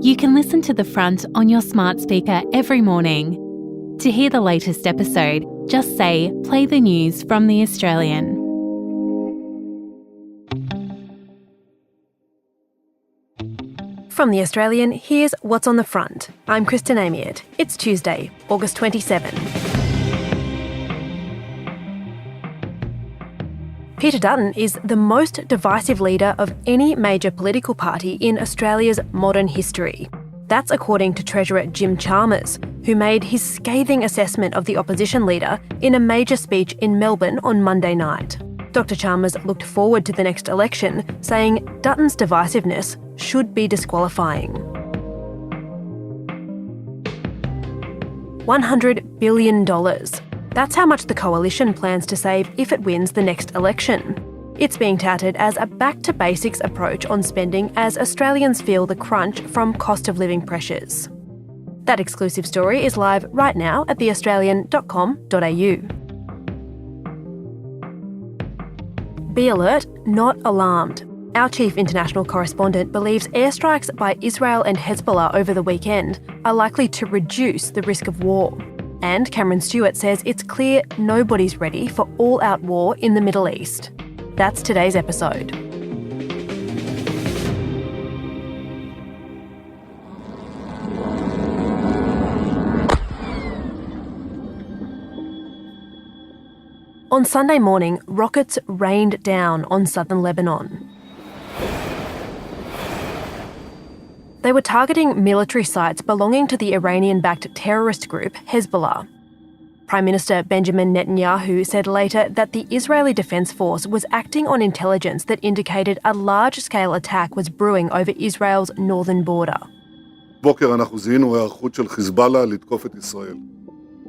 You can listen to The Front on your smart speaker every morning. To hear the latest episode, just say, "Play the news from The Australian." From The Australian, here's What's on the Front. I'm Kristen Amiot. It's Tuesday, August 27. Peter Dutton is the most divisive leader of any major political party in Australia's modern history. That's according to Treasurer Jim Chalmers, who made his scathing assessment of the opposition leader in a major speech in Melbourne on Monday night. Dr Chalmers looked forward to the next election, saying Dutton's divisiveness should be disqualifying. $100 billion. That's how much the coalition plans to save if it wins the next election. It's being touted as a back-to-basics approach on spending as Australians feel the crunch from cost of living pressures. That exclusive story is live right now at theaustralian.com.au. Be alert, not alarmed. Our chief international correspondent believes airstrikes by Israel and Hezbollah over the weekend are likely to reduce the risk of war. And Cameron Stewart says it's clear nobody's ready for all-out war in the Middle East. That's today's episode. On Sunday morning, rockets rained down on southern Lebanon. They were targeting military sites belonging to the Iranian-backed terrorist group Hezbollah. Prime Minister Benjamin Netanyahu said later that the Israeli Defence Force was acting on intelligence that indicated a large-scale attack was brewing over Israel's northern border.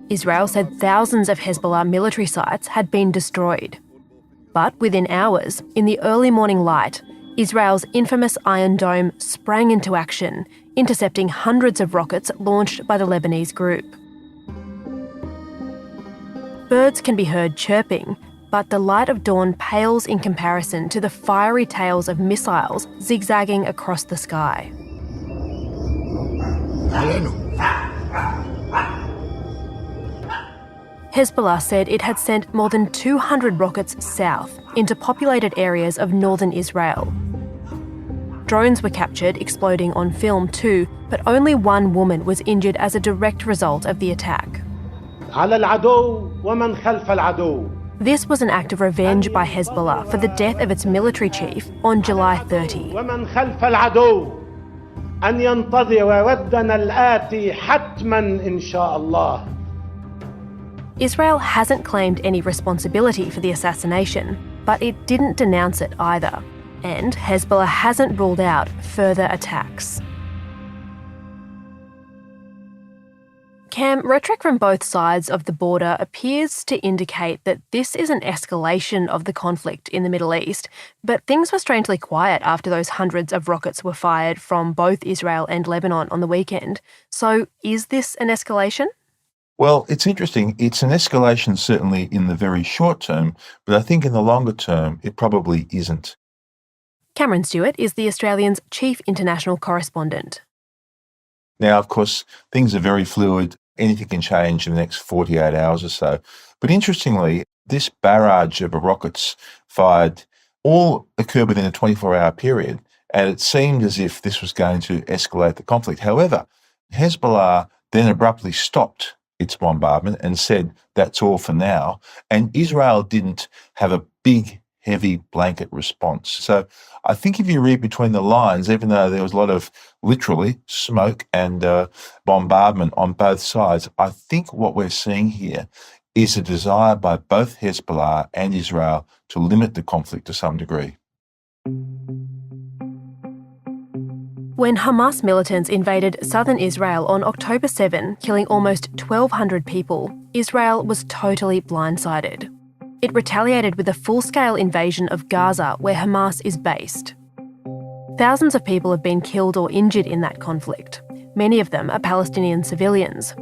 Israel said thousands of Hezbollah military sites had been destroyed. But within hours, in the early morning light, Israel's infamous Iron Dome sprang into action, intercepting hundreds of rockets launched by the Lebanese group. Birds can be heard chirping, but the light of dawn pales in comparison to the fiery tails of missiles zigzagging across the sky. Hezbollah said it had sent more than 200 rockets south into populated areas of northern Israel. Drones were captured exploding on film too, but only one woman was injured as a direct result of the attack. This was an act of revenge by Hezbollah for the death of its military chief on July 30. Israel hasn't claimed any responsibility for the assassination, but it didn't denounce it either. And Hezbollah hasn't ruled out further attacks. Cam, rhetoric from both sides of the border appears to indicate that this is an escalation of the conflict in the Middle East, but things were strangely quiet after those hundreds of rockets were fired from both Israel and Lebanon on the weekend. So is this an escalation? Well, it's interesting. It's an escalation certainly in the very short term, but I think in the longer term, it probably isn't. Cameron Stewart is The Australian's chief international correspondent. Now, of course, things are very fluid. Anything can change in the next 48 hours or so. But interestingly, this barrage of rockets fired all occurred within a 24-hour period, and it seemed as if this was going to escalate the conflict. However, Hezbollah then abruptly stopped its bombardment and said, that's all for now. And Israel didn't have a big, heavy blanket response. So I think if you read between the lines, even though there was a lot of literally smoke and bombardment on both sides, I think what we're seeing here is a desire by both Hezbollah and Israel to limit the conflict to some degree. When Hamas militants invaded southern Israel on October 7, killing almost 1,200 people, Israel was totally blindsided. It retaliated with a full-scale invasion of Gaza, where Hamas is based. Thousands of people have been killed or injured in that conflict. Many of them are Palestinian civilians.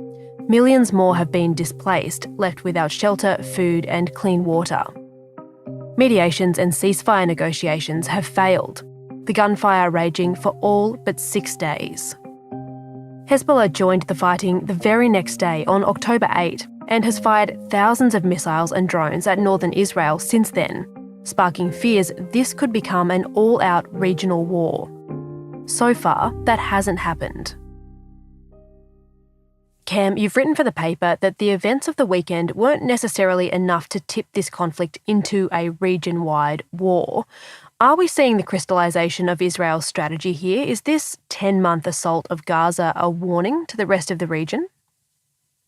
Millions more have been displaced, left without shelter, food and clean water. Mediations and ceasefire negotiations have failed, the gunfire raging for all but 6 days. Hezbollah joined the fighting the very next day on October 8 and has fired thousands of missiles and drones at northern Israel since then, sparking fears this could become an all-out regional war. So far, that hasn't happened. Cam, you've written for the paper that the events of the weekend weren't necessarily enough to tip this conflict into a region-wide war. Are we seeing the crystallisation of Israel's strategy here? Is this 10-month assault of Gaza a warning to the rest of the region?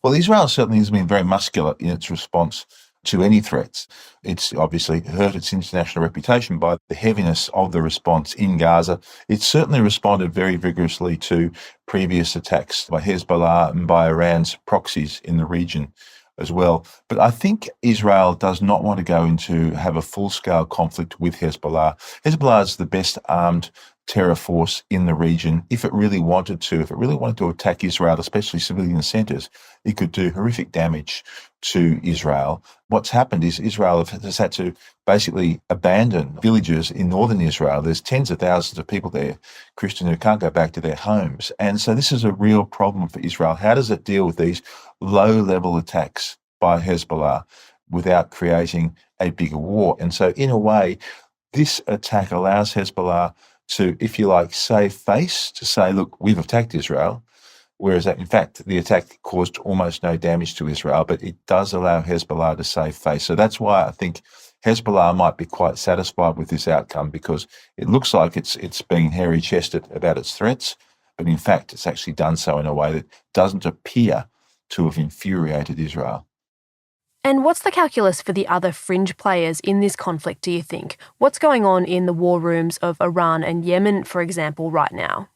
Well, Israel certainly has been very muscular in its response to any threats. It's obviously hurt its international reputation by the heaviness of the response in Gaza. It's certainly responded very vigorously to previous attacks by Hezbollah and by Iran's proxies in the region as well. But I think Israel does not want to go into have a full-scale conflict with Hezbollah. Hezbollah is the best armed terror force in the region. If it really wanted to attack Israel, especially civilian centres, it could do horrific damage to Israel. What's happened is Israel has had to basically abandon villages in northern Israel. There's tens of thousands of people there, Christian, who can't go back to their homes. And so this is a real problem for Israel. How does it deal with these low-level attacks by Hezbollah without creating a bigger war? And so in a way, this attack allows Hezbollah to, if you like, save face, to say, look, we've attacked Israel, whereas in fact the attack caused almost no damage to Israel, but it does allow Hezbollah to save face. So that's why I think Hezbollah might be quite satisfied with this outcome, because it looks like it's being hairy-chested about its threats, but in fact it's actually done so in a way that doesn't appear to have infuriated Israel. And what's the calculus for the other fringe players in this conflict, do you think? What's going on in the war rooms of Iran and Yemen, for example, right now?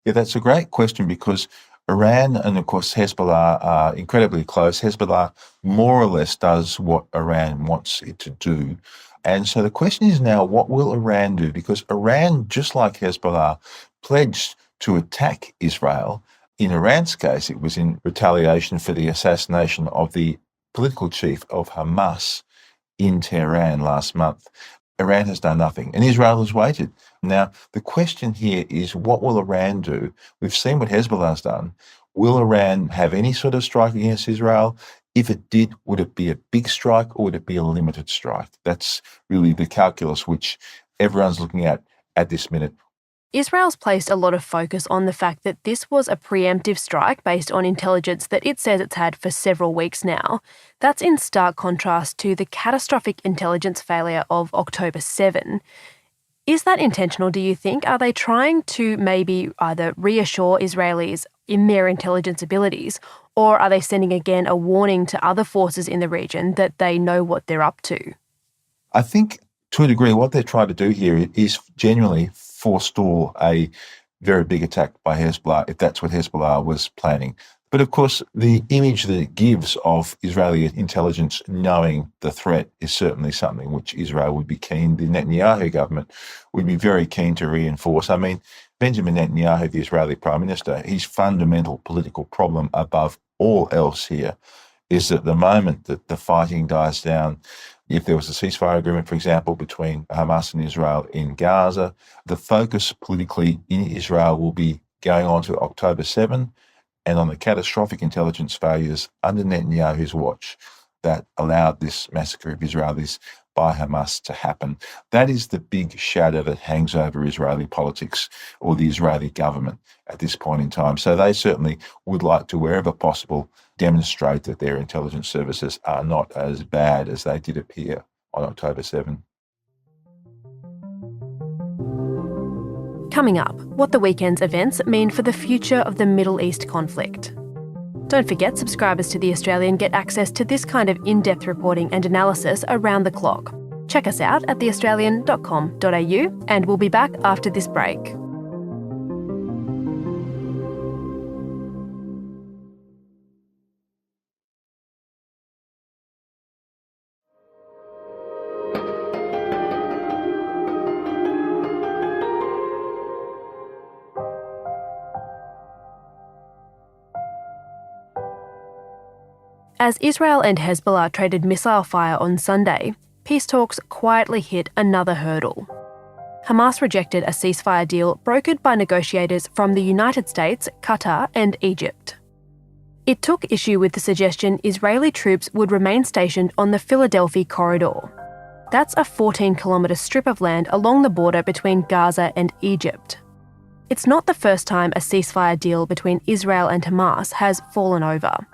Yeah, that's a great question, because Iran and, of course, Hezbollah are incredibly close. Hezbollah more or less does what Iran wants it to do. And so the question is now, what will Iran do? Because Iran, just like Hezbollah, pledged to attack Israel. In Iran's case, it was in retaliation for the assassination of the political chief of Hamas in Tehran last month. Iran has done nothing, and Israel has waited. Now, the question here is, what will Iran do? We've seen what Hezbollah's done. Will Iran have any sort of strike against Israel? If it did, would it be a big strike or would it be a limited strike? That's really the calculus which everyone's looking at this minute. Israel's placed a lot of focus on the fact that this was a preemptive strike based on intelligence that it says it's had for several weeks now. That's in stark contrast to the catastrophic intelligence failure of October 7. Is that intentional, do you think? Are they trying to maybe either reassure Israelis in their intelligence abilities, or are they sending again a warning to other forces in the region that they know what they're up to? I think, to a degree, what they're trying to do here is genuinely forestall a very big attack by Hezbollah, if that's what Hezbollah was planning. But of course, the image that it gives of Israeli intelligence knowing the threat is certainly something which Israel would be keen, the Netanyahu government would be very keen to reinforce. I mean, Benjamin Netanyahu, the Israeli Prime Minister, his fundamental political problem above all else here is that the moment that the fighting dies down, if there was a ceasefire agreement, for example, between Hamas and Israel in Gaza, the focus politically in Israel will be going on to October 7 and on the catastrophic intelligence failures under Netanyahu's watch that allowed this massacre of Israelis by Hamas to happen. That is the big shadow that hangs over Israeli politics or the Israeli government at this point in time. So they certainly would like to, wherever possible, demonstrate that their intelligence services are not as bad as they did appear on October 7. Coming up, what the weekend's events mean for the future of the Middle East conflict. Don't forget, subscribers to The Australian get access to this kind of in-depth reporting and analysis around the clock. Check us out at theaustralian.com.au, and we'll be back after this break. As Israel and Hezbollah traded missile fire on Sunday, peace talks quietly hit another hurdle. Hamas rejected a ceasefire deal brokered by negotiators from the United States, Qatar and Egypt. It took issue with the suggestion Israeli troops would remain stationed on the Philadelphia corridor. That's a 14-kilometre strip of land along the border between Gaza and Egypt. It's not the first time a ceasefire deal between Israel and Hamas has fallen over.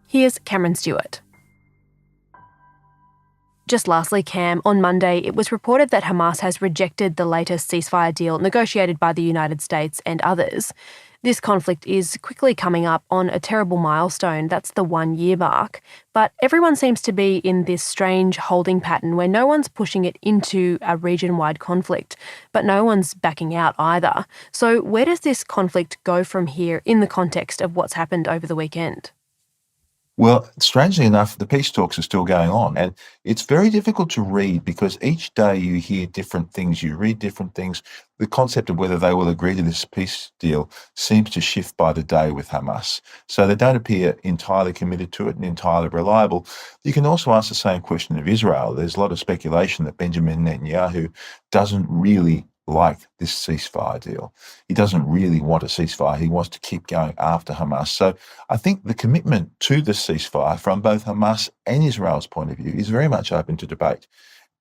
Here's Cameron Stewart. Just lastly, Cam, on Monday it was reported that Hamas has rejected the latest ceasefire deal negotiated by the United States and others. This conflict is quickly coming up on a terrible milestone, that's the 1-year mark, but everyone seems to be in this strange holding pattern where no one's pushing it into a region-wide conflict, but no one's backing out either. So where does this conflict go from here in the context of what's happened over the weekend? Well, strangely enough, the peace talks are still going on, and it's very difficult to read because each day you hear different things, you read different things. The concept of whether they will agree to this peace deal seems to shift by the day with Hamas. So they don't appear entirely committed to it and entirely reliable. You can also ask the same question of Israel. There's a lot of speculation that Benjamin Netanyahu doesn't really like this ceasefire deal. He doesn't really want a ceasefire. He wants to keep going after Hamas. So I think the commitment to the ceasefire from both Hamas and Israel's point of view is very much open to debate.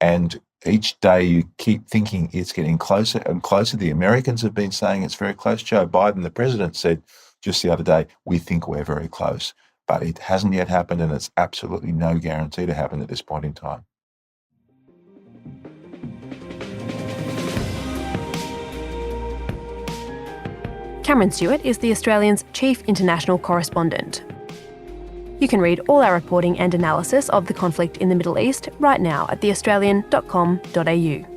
And each day you keep thinking it's getting closer and closer. The Americans have been saying it's very close. Joe Biden, the president, said just the other day, we think we're very close. But it hasn't yet happened, and it's absolutely no guarantee to happen at this point in time. Cameron Stewart is the Australian's chief international correspondent. You can read all our reporting and analysis of the conflict in the Middle East right now at theaustralian.com.au.